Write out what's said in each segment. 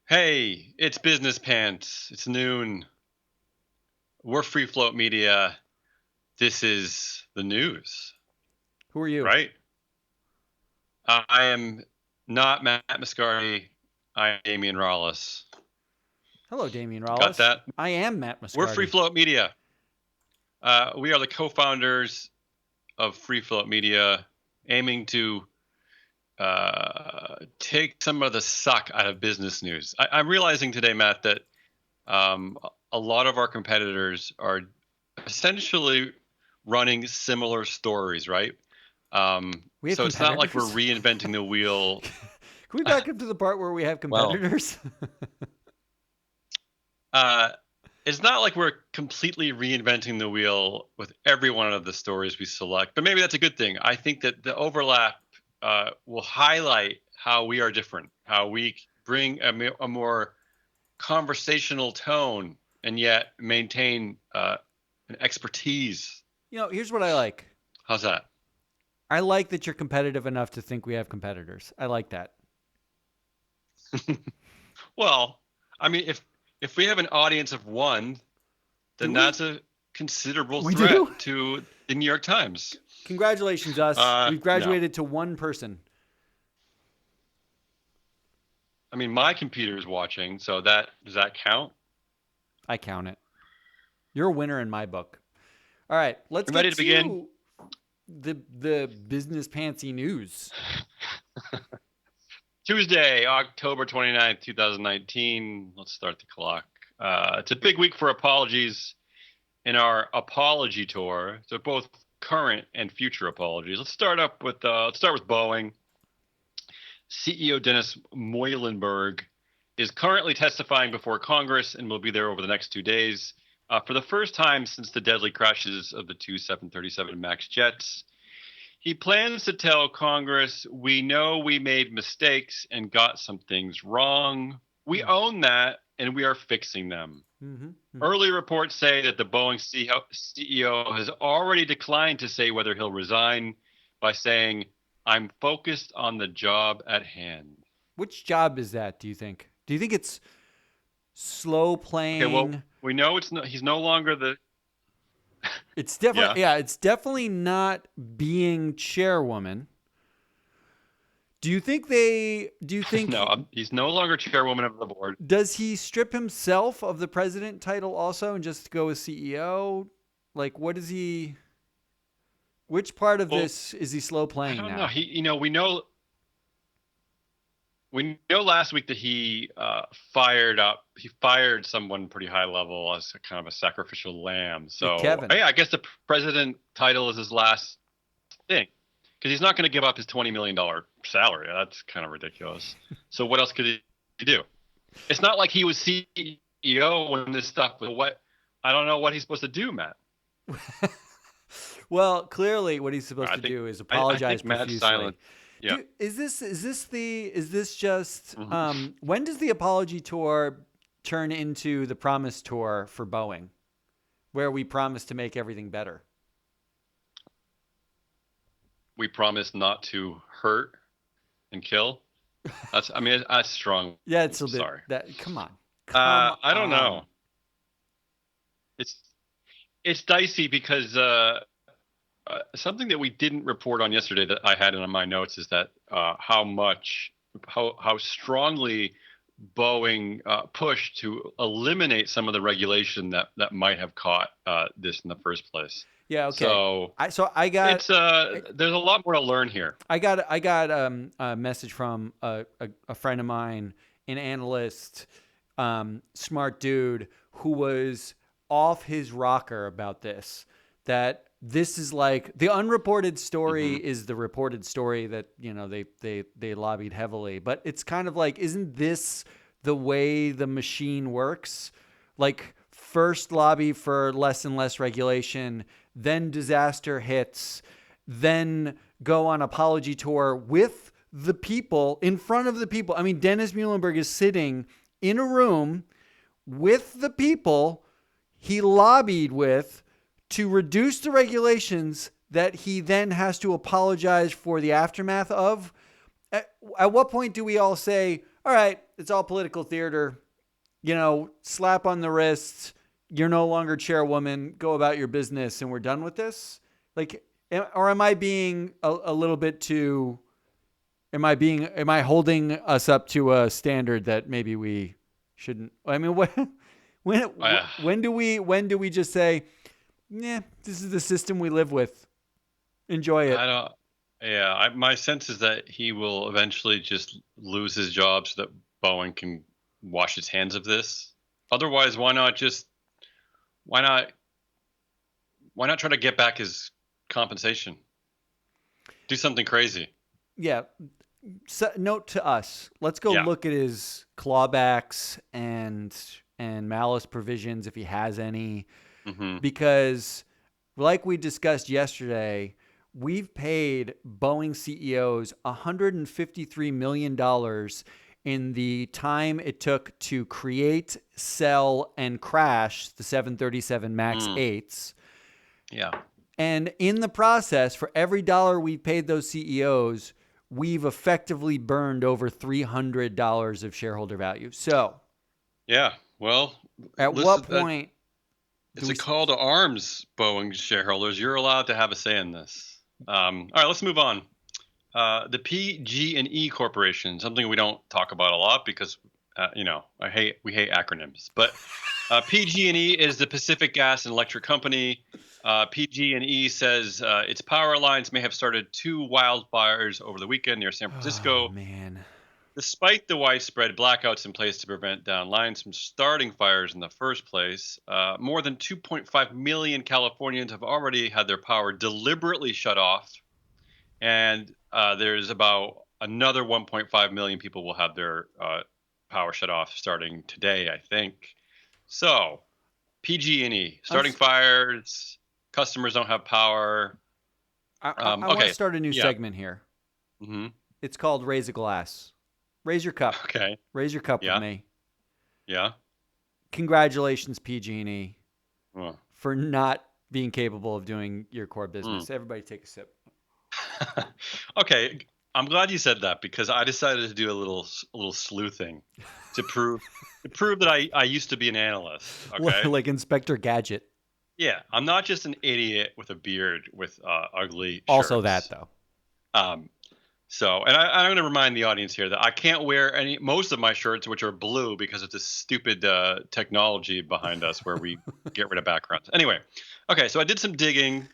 Hey, it's Business Pants. It's noon. We're Free Float Media. This is the news, Who are you? right? I am not Matt Moscardi. I am Damian Rollis. Hello, Damian Got Rollis. that? I am Matt We're Free Moscardi. Float Media. We are the co-founders of Free Float Media, aiming to take some of the suck out of business news. I'm realizing today, Matt, that um, a lot of our competitors are essentially running similar stories, right? We have So it's not like we're competitors? reinventing the wheel. Can we back up to the part where we have Well, competitors? uh, it's not like we're completely reinventing the wheel with every one of the stories we select, but maybe that's a good thing. I think that the overlap will highlight how we are different, how we bring a more conversational tone and yet maintain an expertise. Here's what I like. How's that? I like that you're competitive enough to think we have competitors. I like that. Well, I mean, if we have an audience of one, Do then we? that's a considerable We do? threat to the New York Times. Congratulations, us. We've No. graduated to one person. I mean, my computer is watching, so that does that count? I count it. You're a winner in my book. All right, let's I'm ready get to begin. to the business pantsy news. Tuesday, October 29th, 2019. Let's start the clock. It's a big week for apologies in our apology tour. So both current and future apologies. Let's start with Boeing. CEO Dennis Muilenburg is currently testifying before Congress and will be there over the next 2 days. For the first time since the deadly crashes of the two 737 MAX jets, he plans to tell Congress, we know we made mistakes and got some things wrong. We own that and we are fixing them. Mm-hmm. Early reports say that the Boeing CEO has already declined to say whether he'll resign by saying, I'm focused on the job at hand. Which job is that, do you think? Do you think it's slow Okay, well, playing? we know he's no longer the. It's definitely Yeah. yeah, it's definitely not being chairwoman. Do you think No, he's no longer chairwoman of the board. does he strip himself of the president title also and just go as CEO? Like what is he which part of Well, this is he slow I playing don't know. now? We know last week that he fired someone pretty high level as a kind of a sacrificial lamb. So Kevin. yeah, I guess the president title is his last thing because he's not going to give up his $20 million salary. That's kind of ridiculous. So what else could he do? It's not like he was CEO when this stuff was. What I don't know what he's supposed to do, Matt. Well, clearly what he's supposed I to think do is I apologize think Matt's profusely. silent. Yeah. Is this just when does the apology tour turn into the promise tour for Boeing, where we promise to make everything better? We promise not to hurt and kill. I mean, that's strong. Yeah, it's a bit Sorry. that. Come on, come I don't on. know. It's it's dicey because something that we didn't report on yesterday that I had in my notes is that how strongly Boeing pushed to eliminate some of the regulation that might have caught this in the first place. Yeah, okay. So I got it's there's a lot more to learn here. I got a message from a friend of mine, an analyst, smart dude who was off his rocker about this. That this is like the unreported story Hmm. is the reported story that they lobbied heavily, but it's kind of like isn't this the way the machine works? Like first lobby for less and less regulation, then disaster hits, then go on apology tour with the people in front of the people. I mean, Dennis Muhlenberg is sitting in a room with the people he lobbied with to reduce the regulations that he then has to apologize for the aftermath of. At what point do we all say, all right, it's all political theater. Slap on the wrist. You're no longer chairwoman. Go about your business, and we're done with this. Like, or am I being a little bit too? Am I holding us up to a standard that maybe we shouldn't? I mean, when do we just say, yeah, this is the system we live with. Enjoy it. I don't. Yeah, my sense is that he will eventually just lose his job so that Boeing can wash its hands of this. Otherwise, why not try to get back his compensation? Do something crazy. Yeah. So, note to us. Let's go look at his clawbacks and malice provisions if he has any, because, like we discussed yesterday, we've paid Boeing CEOs $153 million in the time it took to create, sell, and crash the 737 MAX 8s. Yeah. And in the process, for every dollar we paid those CEOs, we've effectively burned over $300 of shareholder value. So, yeah. Well, at what point? It's a call to arms, Boeing shareholders. You're allowed to have a say in this. All right, let's move on. The PG&E Corporation, something we don't talk about a lot because, we hate acronyms. But PG&E is the Pacific Gas and Electric Company. PG&E says its power lines may have started 2 wildfires over the weekend near San Francisco. Oh, man. Despite the widespread blackouts in place to prevent down lines from starting fires in the first place, more than 2.5 million Californians have already had their power deliberately shut off. And there's about another 1.5 million people will have their power shut off starting today, I think. So, PG&E, starting fires, customers don't have power. I want to start a new segment here. Mm-hmm. It's called Raise a Glass. Raise your cup. Okay. Raise your cup with me. Yeah. Congratulations, PG&E, Oh. for not being capable of doing your core business. Everybody take a sip. Okay. I'm glad you said that because I decided to do a little sleuthing to prove that I used to be an analyst. Okay. Like Inspector Gadget. Yeah. I'm not just an idiot with a beard with ugly shirts. Also that, though. So, and I'm going to remind the audience here that I can't wear most of my shirts, which are blue, because of this stupid technology behind us where we get rid of backgrounds. Anyway, okay, so I did some digging,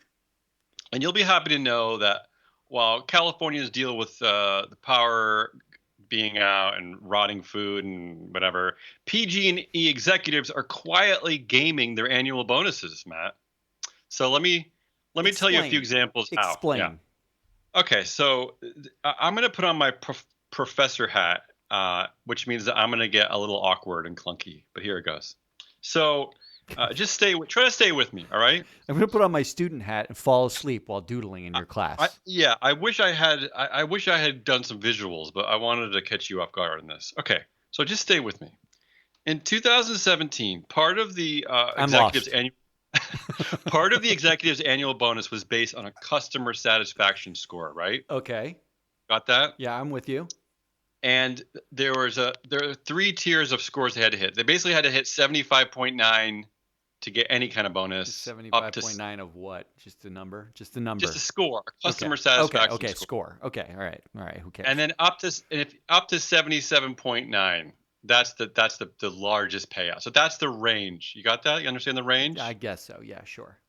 and you'll be happy to know that while Californians deal with the power being out and rotting food and whatever, PG&E executives are quietly gaming their annual bonuses, Matt. So let me tell you a few examples. Explain. Yeah. Okay, so I'm going to put on my professor hat, which means that I'm going to get a little awkward and clunky. But here it goes. So just try to stay with me, all right? I'm going to put on my student hat and fall asleep while doodling in your class. I wish I had done some visuals, but I wanted to catch you off guard on this. Okay, so just stay with me. In 2017, part of the executives' annual part of the executive's annual bonus was based on a customer satisfaction score, right? Okay. Got that? Yeah, I'm with you. And there are 3 tiers of scores they had to hit. They basically had to hit 75.9 to get any kind of bonus. 75.9 of what? Just a number? Just a number. Just a score. Customer satisfaction Okay, score. Okay, all right. Who cares? And then up to 77.9. That's the largest payout. So that's the range. You got that? You understand the range? I guess so. Yeah, sure.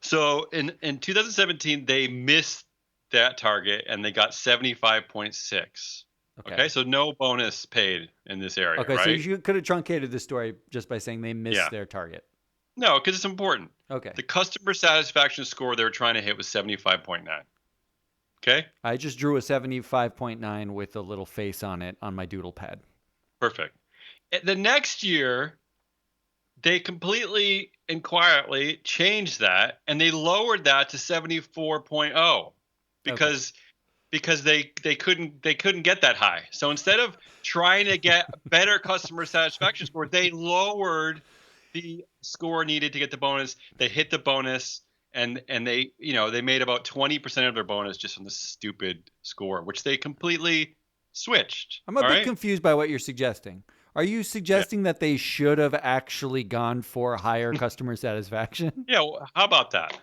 So in 2017, they missed that target and they got 75.6. Okay, so no bonus paid in this area. Okay, right? so you could have truncated the story just by saying they missed their target. No, because it's important. Okay. The customer satisfaction score they were trying to hit was 75.9. Okay? I just drew a 75.9 with a little face on it on my doodle pad. Perfect. The next year, they completely and quietly changed that, and they lowered that to 74.0 because they couldn't get that high. So instead of trying to get better customer satisfaction score, they lowered the score needed to get the bonus. They hit the bonus, and they made about 20% of their bonus just from the stupid score, which they completely I'm a All bit right. confused by what you're suggesting. Are you Yeah. suggesting that they should have actually gone for higher customer satisfaction? Yeah. Well, how about that?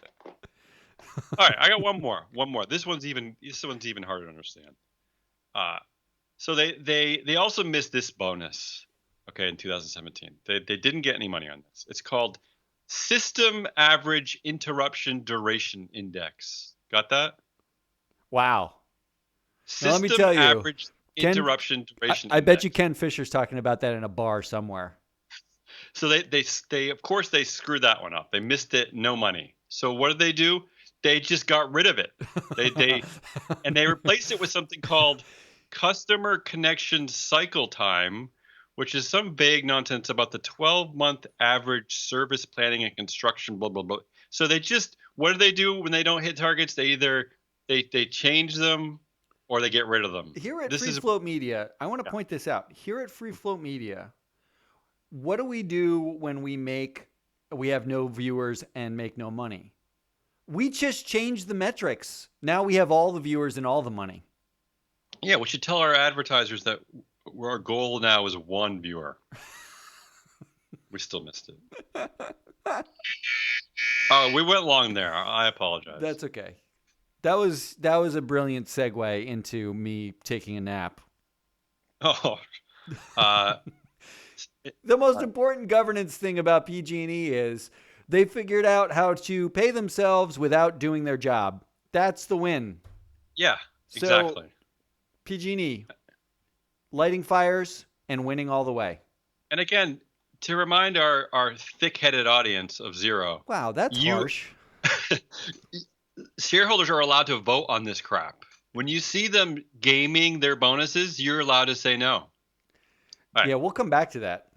All right. I got one more. One more. This one's even harder to understand. Uh, so they also missed this bonus. Okay, in 2017, they didn't get any money on this. It's called System Average Interruption Duration Index. Got that? Wow. Now let me System tell you, Average Ken, Interruption Duration I bet you Index. Ken Fisher's talking about that in a bar somewhere. So they of course they screwed that one up. They missed it, no money. So what did they do? They just got rid of it. They replaced it with something called customer connection cycle time, which is some vague nonsense about the 12-month average service planning and construction blah blah blah. So they just what do they do when they don't hit targets? They either they change them or they get rid of them. Here at This Free is Float Media, I want to yeah. point this out. Here at Free Float Media, what do we do when we have no viewers and make no money? We just change the metrics. Now we have all the viewers and all the money. Yeah, we should tell our advertisers that our goal now is one viewer. We still missed it. Oh, we went long there. I apologize. That's okay. That was a brilliant segue into me taking a nap. Oh, uh, The most important governance thing about PG&E is they figured out how to pay themselves without doing their job. That's the win. yeah, So exactly. PG&E, lighting fires and winning all the way. And again, to remind our thick-headed audience of Zero, Wow, that's you harsh. shareholders are allowed to vote on this crap. When you see them gaming their bonuses, you're allowed to say no. All right, Yeah, we'll come back to that.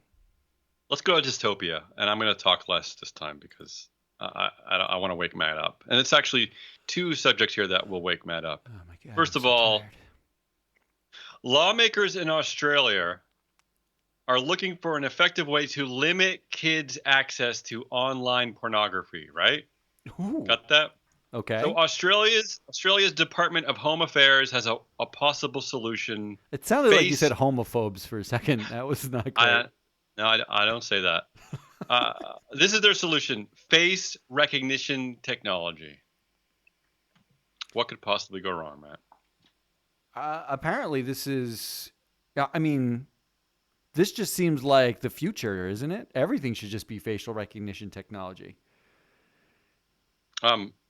let's go to dystopia, and I'm going to talk less this time because I want to wake Matt up. And it's actually two subjects here that will wake Matt up. Oh my god. First I'm of so all, tired. lawmakers in Australia are looking for an effective way to limit kids' access to online pornography, right? Ooh, Got that? okay. So Australia's Department of Home Affairs has a possible solution. It sounded like you Face said homophobes for a second. That was not great. I don't say that. This is their solution: face recognition technology. What could possibly go wrong, Matt? Apparently, this is. I mean, this just seems like the future, isn't it? Everything should just be facial recognition technology.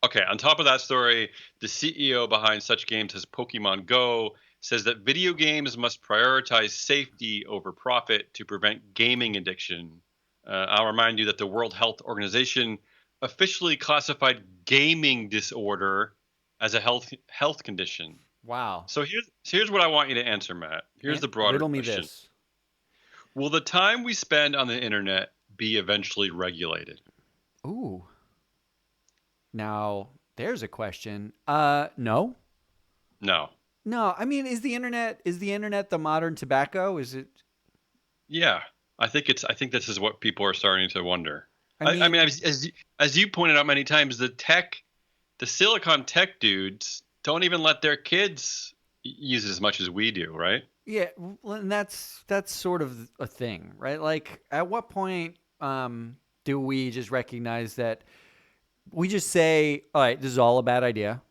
Okay, on top of that story, the CEO behind such games as Pokemon Go says that video games must prioritize safety over profit to prevent gaming addiction. I'll remind you that the World Health Organization officially classified gaming disorder as a health condition. Wow. So here's what I want you to answer, Matt. Here's the broader Riddle me question. this. Will the time we spend on the internet be eventually regulated? Ooh. Now, there's a question. No. No. No, I mean, is the internet the modern tobacco? Is it? Yeah, I think this is what people are starting to wonder. I mean, As you pointed out many times, the Silicon tech dudes don't even let their kids use it as much as we do, right? yeah, well, and that's sort of a thing, right? Like, at what point do we just recognize that we just say, all right, this is all a bad idea,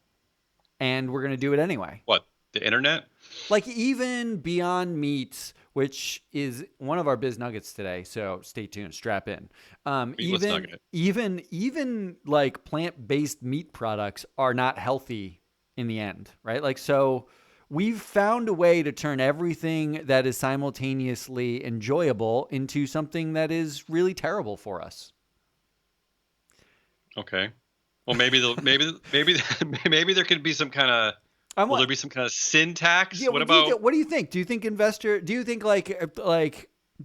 and we're going to do it anyway? What, the internet? Like, even Beyond Meat, which is one of our biz nuggets today, so stay tuned, strap in. Meatless nugget. Even like plant-based meat products are not healthy in the end, right? Like, so we've found a way to turn everything that is simultaneously enjoyable into something that is really terrible for us. Okay. Well, maybe there could be some kind of will there be some kind of sin tax? Yeah, What what do you about what do you think? Do you think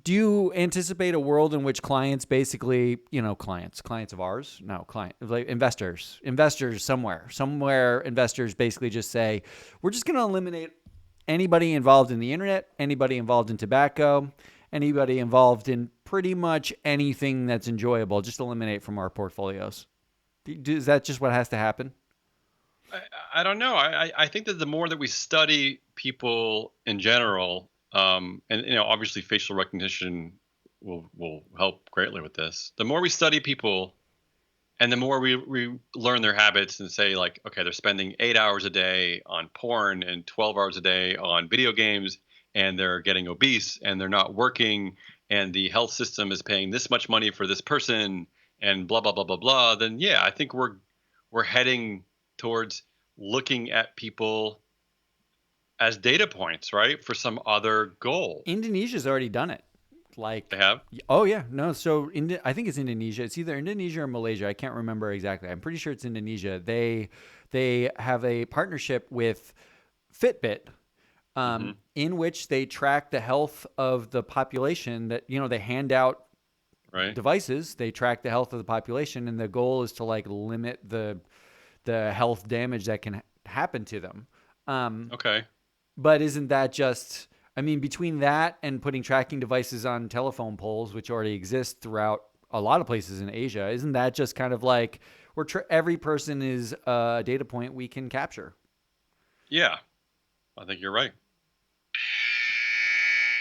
do you anticipate a world in which clients basically, clients of ours, no, like investors somewhere investors basically just say, we're just going to eliminate anybody involved in the internet, anybody involved in tobacco, anybody involved in pretty much anything that's enjoyable, just eliminate from our portfolios. Is that just what has to happen? I don't know. I think that the more that we study people in general, and obviously facial recognition will help greatly with this. The more we study people, and the more we learn their habits and say like, okay, they're spending 8 hours a day on porn and 12 hours a day on video games, and they're getting obese and they're not working, and the health system is paying this much money for this person, and blah blah blah blah blah. Then yeah, I think we're heading towards looking at people as data points, right, for some other goal. Indonesia's already done it. Like, They have. oh yeah, no. So I think it's Indonesia. It's either Indonesia or Malaysia. I can't remember exactly. I'm pretty sure it's Indonesia. They have a partnership with Fitbit, in which they track the health of the population. That they hand out Right. devices. They track the health of the population, and the goal is to like limit the health damage that can happen to them. Okay. But isn't that just, I mean, between that and putting tracking devices on telephone poles, which already exist throughout a lot of places in Asia, isn't that just kind of like every person is a data point we can capture? Yeah, I think you're right.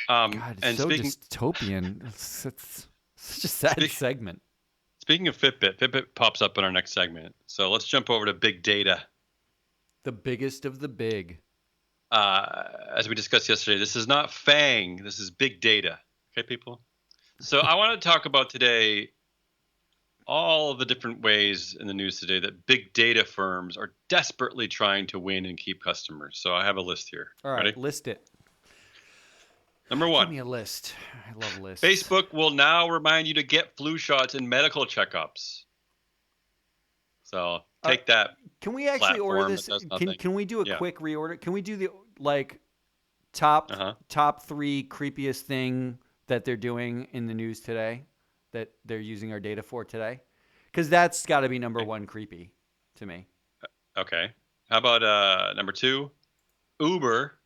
God, it's And so dystopian. It's such a sad segment. Speaking of Fitbit pops up in our next segment. So let's jump over to big data. The biggest of the big. As we discussed yesterday, this is not FANG. This is big data. Okay, people? So I want to talk about today all of the different ways in the news today that big data firms are desperately trying to win and keep customers. So I have a list here. All right, Ready? list it. Number Give one. me a list. I love lists. Facebook will now remind you to get flu shots and medical checkups. So take that. Can we actually order platform this? that does nothing. Can we do a Yeah. quick reorder? Can we do the top Uh-huh. top 3 creepiest thing that they're doing in the news today that they're using our data for today? Because that's got to be number one creepy to me. Okay. How about number 2? Uber,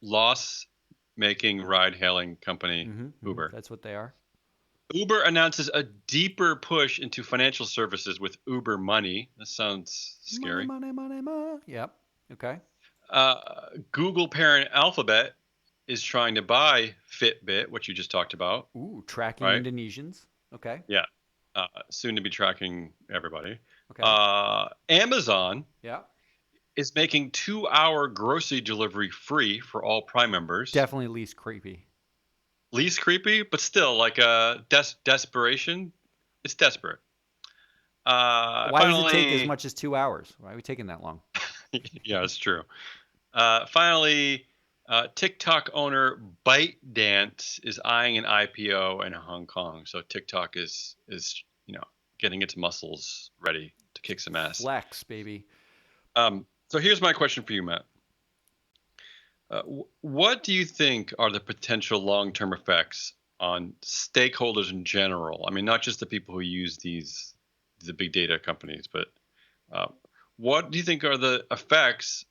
loss-making ride-hailing company, Uber. That's what they are. Uber announces a deeper push into financial services with Uber Money. That sounds scary. Money. Yep. Okay. Google parent Alphabet is trying to buy Fitbit, which you just talked about. Ooh, tracking Right. Indonesians. Okay. Yeah. Soon to be tracking everybody. Okay. Amazon Yeah. is making 2-hour grocery delivery free for all Prime members. Definitely least creepy. Least creepy, but still like a desperation. It's desperate. Why does it take as much as 2 hours? Why are we taking that long? Yeah, it's true. Finally, TikTok owner ByteDance is eyeing an IPO in Hong Kong. So TikTok is getting its muscles ready to kick some ass. Flex, baby. So here's my question for you, Matt. What do you think are the potential long-term effects on stakeholders in general? I mean, not just the people who use the big data companies, but what do you think are the effects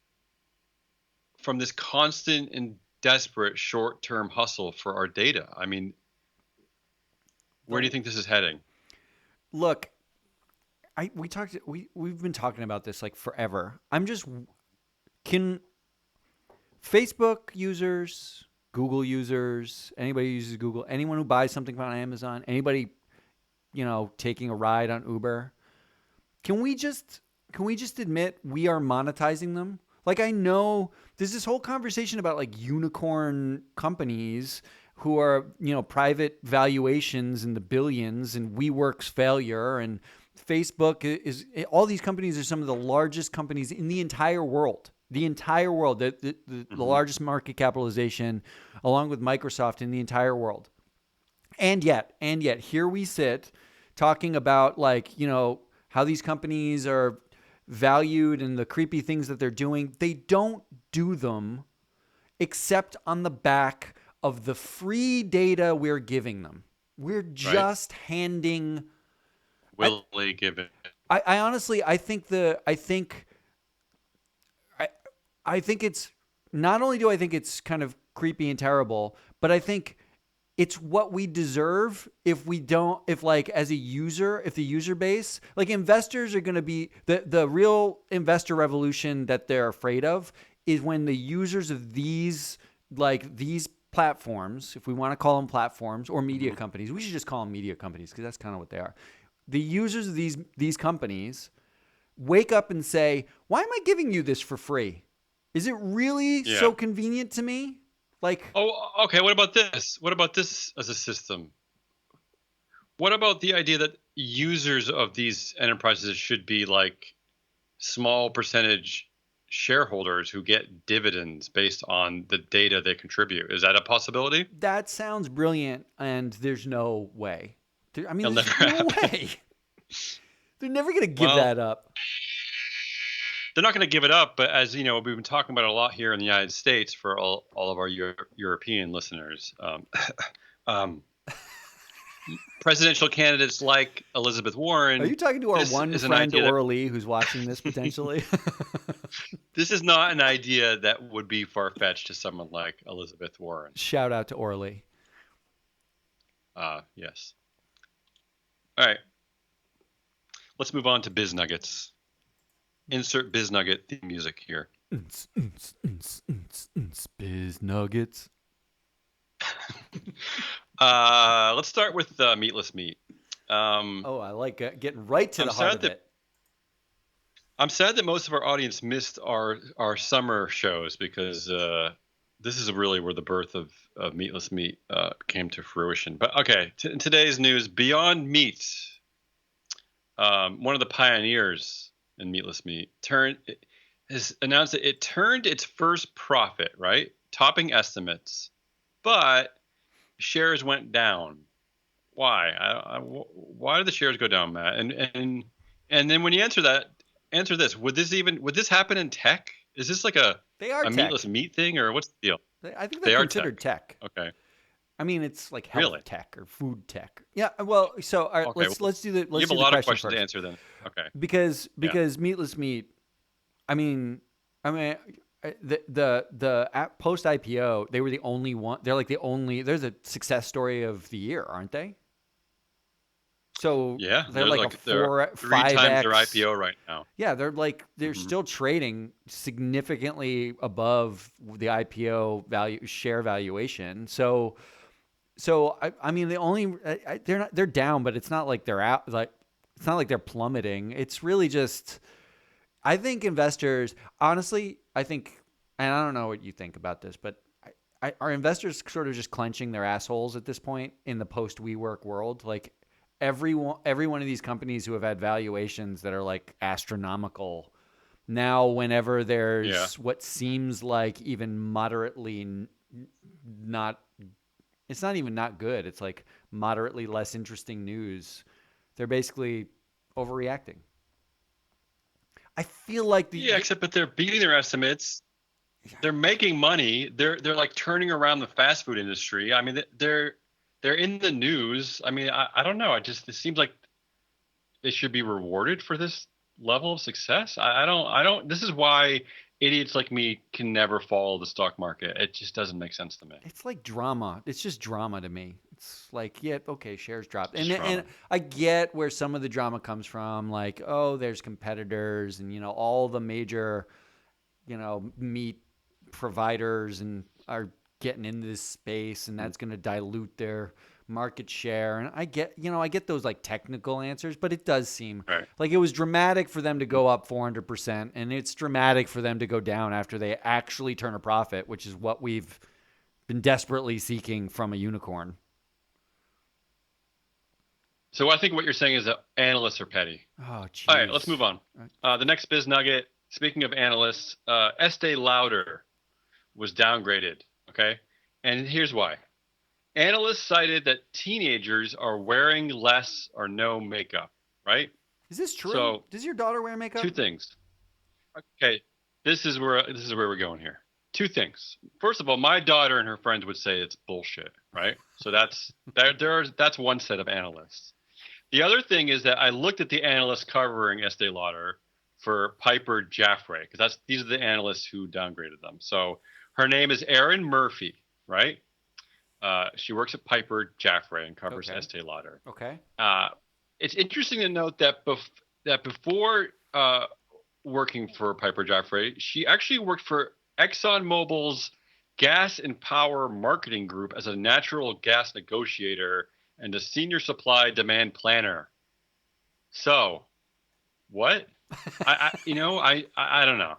from this constant and desperate short-term hustle for our data? I mean, where do you think this is heading? Look, we've been talking about this like forever. Can Facebook users, Google users, anybody who uses Google, anyone who buys something from Amazon, anybody, taking a ride on Uber, can we just admit we are monetizing them? Like, I know there's this whole conversation about like unicorn companies who are, private valuations in the billions, and WeWork's failure, and Facebook is all these companies are some of the largest companies in the entire world. The entire world, the largest market capitalization, along with Microsoft in the entire world. And yet, here we sit talking about how these companies are valued and the creepy things that they're doing. They don't do them except on the back of the free data we're giving them. We're just handing. Willingly give it. I honestly, I think it's not only do I think it's kind of creepy and terrible, but I think it's what we deserve if we don't, if like as a user, if the user base, like investors are going to be the real investor revolution that they're afraid of is when the users of these, like these platforms, if we want to call them platforms or media companies, we should just call them media companies because that's kind of what they are. The users of these companies wake up and say, why am I giving you this for free? Is it really Yeah. so convenient to me? Like, Oh, okay. What about this? What about this as a system? What about the idea that users of these enterprises should be like small percentage shareholders who get dividends based on the data they contribute? Is that a possibility? that sounds brilliant, and there's no way. I mean, It'll there's never just no happen. way. They're never going to give Well, that up. they're not going to give it up, but as you know, we've been talking about it a lot here in the United States for all of our European listeners. Um, Presidential candidates like Elizabeth Are Warren. you talking to our This one is an friend, idea that Orly, who's watching this potentially? this is not an idea that would be far fetched to someone like Elizabeth Warren. Shout out to Orly. Yes. All right. Let's move on to Biz Nuggets. Insert Biz Nugget theme music here. Biz Nuggets. Let's start with Meatless Meat. Oh, I like getting right to the heart of it. I'm sad that most of our audience missed our summer shows because this is really where the birth of Meatless Meat came to fruition. But okay, in today's news, Beyond Meat, one of the pioneers in Meatless Meat, has announced that it turned its first profit, right, topping estimates, but shares went down. Why? Why did the shares go down, Matt? And then when you answer this. Would this happen in tech? Is this like a tech. Meatless Meat thing, or what's the deal? I think they're considered tech. Okay. I mean, it's like health tech or food tech. Yeah. Well, so all right, let's do the you have a lot of questions to answer then. Okay. Because Meatless Meat, I mean, the post IPO, they were the only one. They're like the only. They're the success story of the year, aren't they? So yeah, they're like a 3 5x times their IPO right now. Yeah, they're still trading significantly above the IPO share valuation. So I mean, they're down, but it's not like they're out. Like it's not like they're plummeting. It's really just, I think investors, honestly, and I don't know what you think about this, but are investors sort of just clenching their assholes at this point in the post WeWork world? Like every one of these companies who have had valuations that are like astronomical, now whenever there's what seems like even moderately not, it's not even not good, it's like moderately less interesting news, they're basically overreacting. I feel like except that they're beating their estimates. They're making money. They're like turning around the fast food industry. I mean, they're in the news. I mean, I don't know. It seems like they should be rewarded for this level of success. I don't. This is why idiots like me can never follow the stock market. It just doesn't make sense to me. It's like drama. It's just drama to me. It's like, yeah, okay, shares dropped. And I get where some of the drama comes from. Like, oh, there's competitors and, all the major, meat providers and are getting into this space, and that's going to dilute their market share. And I get those like technical answers, but it does seem like it was dramatic for them to go up 400%, and it's dramatic for them to go down after they actually turn a profit, which is what we've been desperately seeking from a unicorn. So I think what you're saying is that analysts are petty. Oh, geez. All right, let's move on. The next biz nugget, speaking of analysts, Estee Lauder was downgraded, okay? And here's why. Analysts cited that teenagers are wearing less or no makeup, right? Is this true? So, does your daughter wear makeup? Two things. Okay, this is where we're going here. Two things. First of all, my daughter and her friends would say it's bullshit, right? So that's one set of analysts. The other thing is that I looked at the analysts covering Estee Lauder for Piper Jaffray, because these are the analysts who downgraded them. So her name is Erin Murphy, right? She works at Piper Jaffray and covers Okay. Estee Lauder. Okay. Uh, it's interesting to note that before working for Piper Jaffray, she actually worked for ExxonMobil's Gas and Power Marketing Group as a natural gas negotiator and a senior supply demand planner. So, what? I don't know.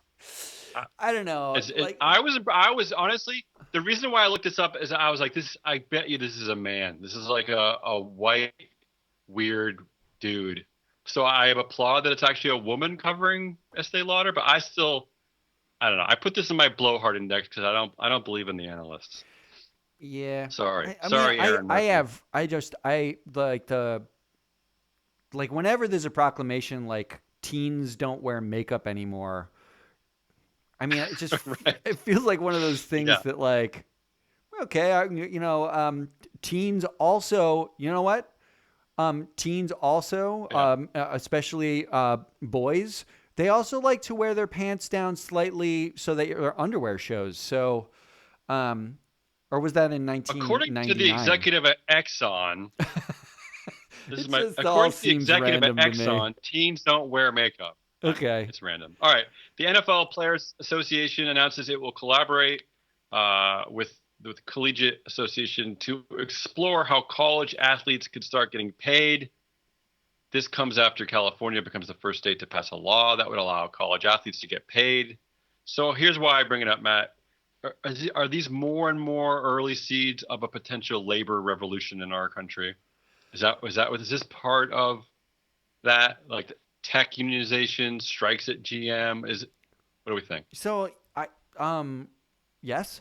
I don't know. I was honestly, the reason why I looked this up is I was like, this. I bet you this is a man. This is like a white weird dude. So I applaud that it's actually a woman covering Estee Lauder, but I don't know. I put this in my blowhard index because I don't believe in the analysts. Yeah. Sorry, I sorry, mean, Aaron Murphy. I like whenever there's a proclamation like teens don't wear makeup anymore. I mean, it just Right. it feels like one of those things Yeah. that like, okay, teens also, you know what? Teens also, Yeah. especially boys, they also like to wear their pants down slightly so that their underwear shows. So, or was that in According to the 1999? executive at Exxon, It just all according to the seems executive at random to me. Exxon, teens don't wear makeup. Okay. It's random. All right. The NFL Players Association announces it will collaborate with the Collegiate Association to explore how college athletes could start getting paid. This comes after California becomes the first state to pass a law that would allow college athletes to get paid. So here's why I bring it up, Matt. Are these more and more early seeds of a potential labor revolution in our country? Is this part of that? Like the tech unionization, strikes at GM? What do we think? So yes,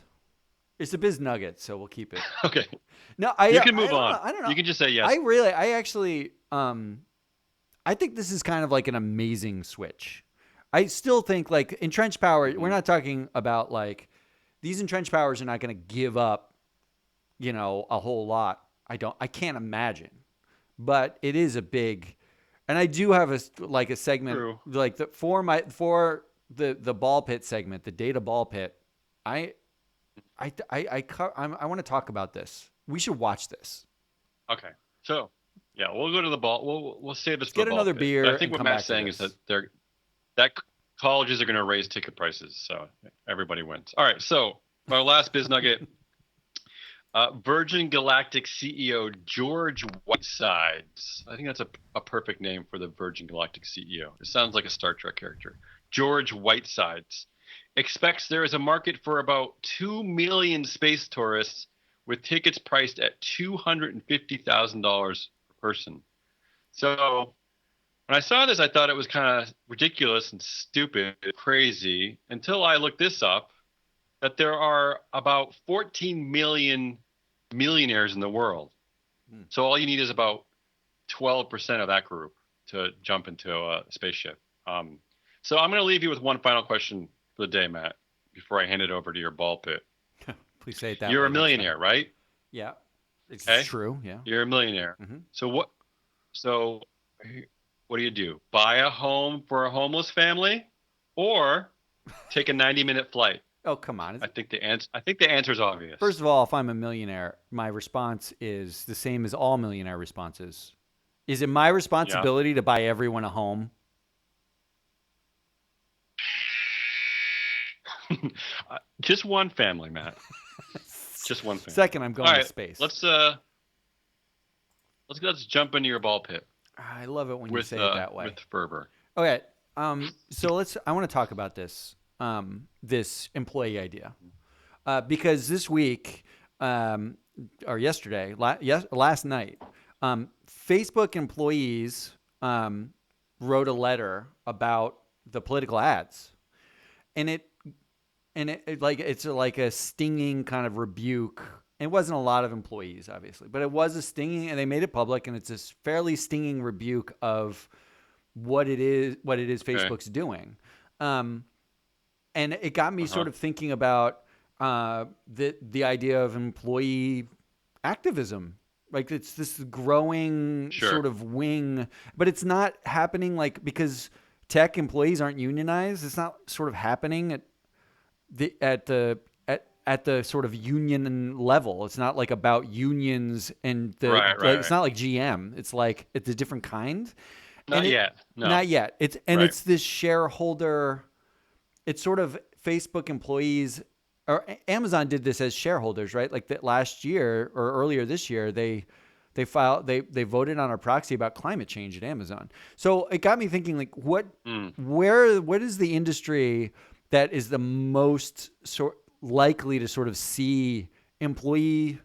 it's a biz nugget, so we'll keep it. Okay, No, you can move don't on. know. I don't know. You can just say yes. I actually, I think this is kind of like an amazing switch. I still think like entrenched power, we're not talking about like these entrenched powers are not going to give up, a whole lot. I can't imagine, but it is a big, and I do have a segment True. like for the ball pit segment, the data ball pit. I want to talk about this. We should watch this. Okay, so yeah, we'll go to the ball. We'll save this Let's for the get ball another pit. But beer I think and what come Matt's back to saying is this. that colleges are going to raise ticket prices, so everybody wins. All right, so our last biz nugget. Virgin Galactic CEO George Whitesides. I think that's a perfect name for the Virgin Galactic CEO. It sounds like a Star Trek character. George Whitesides expects there is a market for about 2 million space tourists with tickets priced at $250,000 per person. So when I saw this, I thought it was kind of ridiculous and stupid, crazy, until I looked this up that there are about 14 million millionaires in the world. So all you need is about 12% of that group to jump into a spaceship. So I'm going to leave you with one final question for the day, Matt, before I hand it over to your ball pit. Please say it that You're way a next millionaire, time. right? Yeah, it's Okay. true. Yeah. You're a millionaire. Mhm. So what do? Buy a home for a homeless family or take a 90-minute flight? Oh, come on. I think the answer is obvious. First of all, if I'm a millionaire, my response is the same as all millionaire responses. Is it my responsibility to buy everyone a home? Just one family, Matt. Just one family. Second, I'm going All to right, space. let's jump into your ball pit I love it when you with say it that way. with fervor. Okay. So I want to talk about this, this employee idea, because this week, or yesterday, last night, Facebook employees, wrote a letter about the political ads, and it's like a stinging kind of rebuke. It wasn't a lot of employees, obviously, but it was a stinging, and they made it public, and it's a fairly stinging rebuke of what it is Facebook's doing. And it got me sort of thinking about the idea of employee activism. Like it's this growing sort of wing, but it's not happening because tech employees aren't unionized. It's not sort of happening at at the sort of union level. It's not like about unions and Right, it's right. not like GM. It's like it's a different kind. And Not yet. No. not yet. Right. It's this shareholder. It's sort of Facebook employees or Amazon did this as shareholders, right? Like that last year or earlier this year, they voted on a proxy about climate change at Amazon. So it got me thinking, like, what is the industry that is the most likely to sort of see employee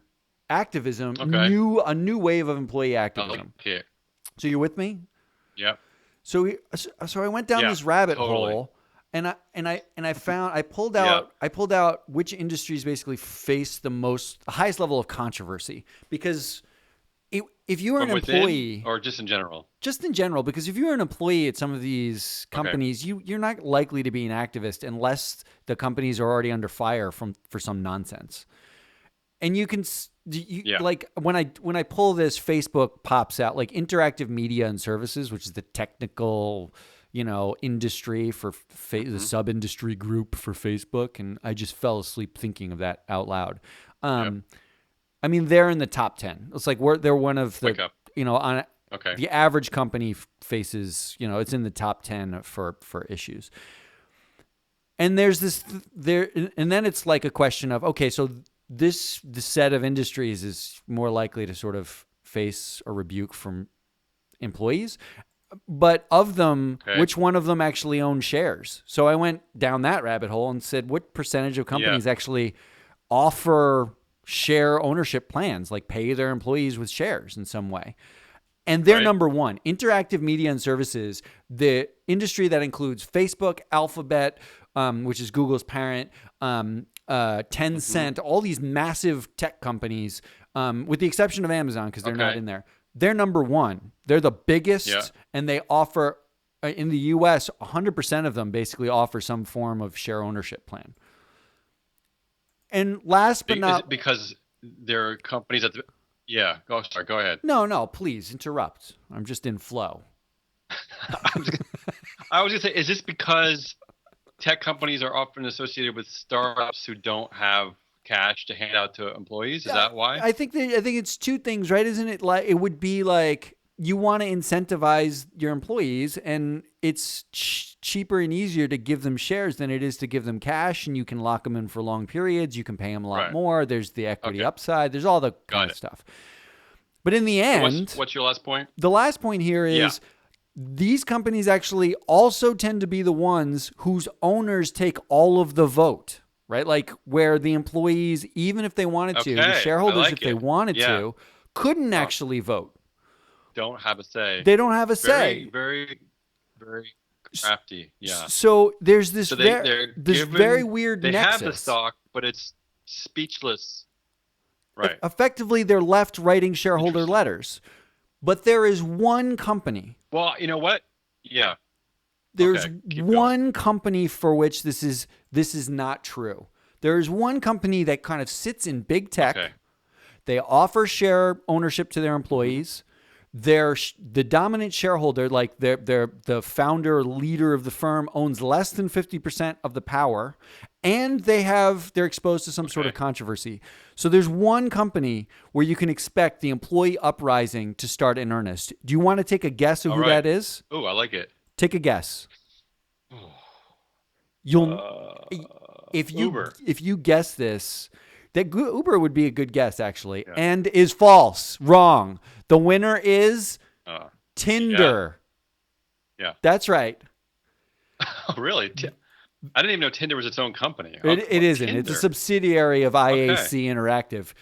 activism, Okay. a new wave of employee I activism? like it. So you're with me? Yep. So I went down Yeah. this rabbit Totally. hole, and I pulled Yeah. out which industries basically face the highest level of controversy, because if you were From an within employee, or just in general? just in general, because if you're an employee at some of these Okay. companies, you're not likely to be an activist unless the companies are already under fire for some nonsense. And you can Yeah. like when I pull this, Facebook pops out like Interactive Media and Services, which is the technical, industry for the sub industry group for Facebook, and I just fell asleep thinking of that out loud. I mean, they're in the top 10. It's like they're one of Wake the up. on Okay. the average company faces, it's in the top 10 for issues. And there's and then it's like a question of, okay, so the set of industries is more likely to sort of face a rebuke from employees, but of them, Okay. which one of them actually owns shares? So I went down that rabbit hole and said, what percentage of companies actually offer share ownership plans, like pay their employees with shares in some way? And they're number one. Interactive Media and Services, the industry that includes Facebook, Alphabet, which is Google's parent, Tencent, all these massive tech companies, with the exception of Amazon, because they're not in there. They're number one. They're the biggest, and they offer, in the U.S., 100% of them basically offer some form of share ownership plan. And last but not... because they're companies that... Yeah, go ahead. No, please interrupt. I'm just in flow. I was going to say, is this because tech companies are often associated with startups who don't have cash to hand out to employees? Is that why? I think it's two things, right? Isn't it like, it would be like you want to incentivize your employees, and it's cheaper and easier to give them shares than it is to give them cash, and you can lock them in for long periods. You can pay them a lot more. There's the equity upside. There's all the kind of stuff. But in the end, so what's your last point? The last point here is these companies actually also tend to be the ones whose owners take all of the vote, right? Like where the employees, even if they wanted to, the shareholders, if they wanted to, couldn't actually vote. Don't have a say. They don't have a say. Very, very crafty. Yeah. So there's this this very weird they nexus. Have the stock, but it's speechless. Right. Effectively, they're left writing shareholder letters. But there is one company. Well, you know what? Yeah. There's one company for which this is not true. There's one company that kind of sits in big tech. Okay. They offer share ownership to their employees. They're the dominant shareholder, like the founder, leader of the firm, owns less than 50% of the power, and they're exposed to some sort of controversy. So there's one company where you can expect the employee uprising to start in earnest. Do you want to take a guess of who that is? Oh, I like it. Take a guess. Uber. If you guess this, that Uber would be a good guess, actually, and is false. Wrong. The winner is Tinder. Yeah. That's right. Oh, really? I didn't even know Tinder was its own company. It isn't. Tinder? It's a subsidiary of IAC Interactive.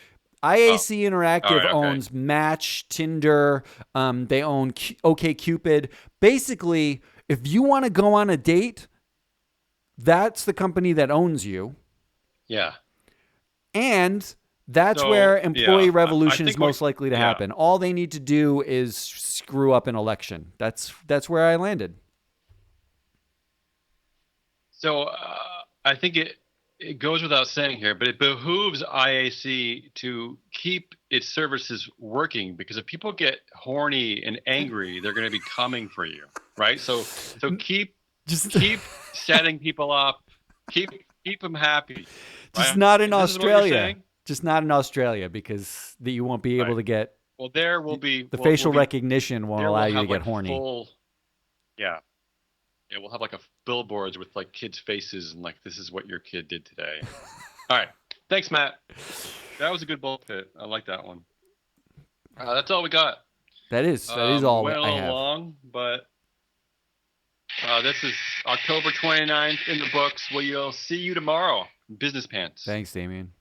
IAC Interactive owns Match, Tinder. They own OkCupid. Basically, if you want to go on a date, that's the company that owns you. Yeah. And that's where employee revolution is most likely to happen. All they need to do is screw up an election. That's where I landed. So I think it goes without saying here, but it behooves IAC to keep its services working, because if people get horny and angry, they're going to be coming for you, right? So keep setting people up, keep them happy. Just Right? not in This is what you're Australia. saying? Just not in Australia because you won't be able Right. to get Well, there will be the we'll facial be recognition won't there. allow We'll you to have get like horny. full. Yeah. Yeah, we'll have like a billboards with like kids' faces and like this is what your kid did today. All right. Thanks, Matt. That was a good ball pit. I like that one. That's all we got. That is all Went a I little have. long, but this is October 29th in the books. We'll see you tomorrow. Business Pants. Thanks, Damien.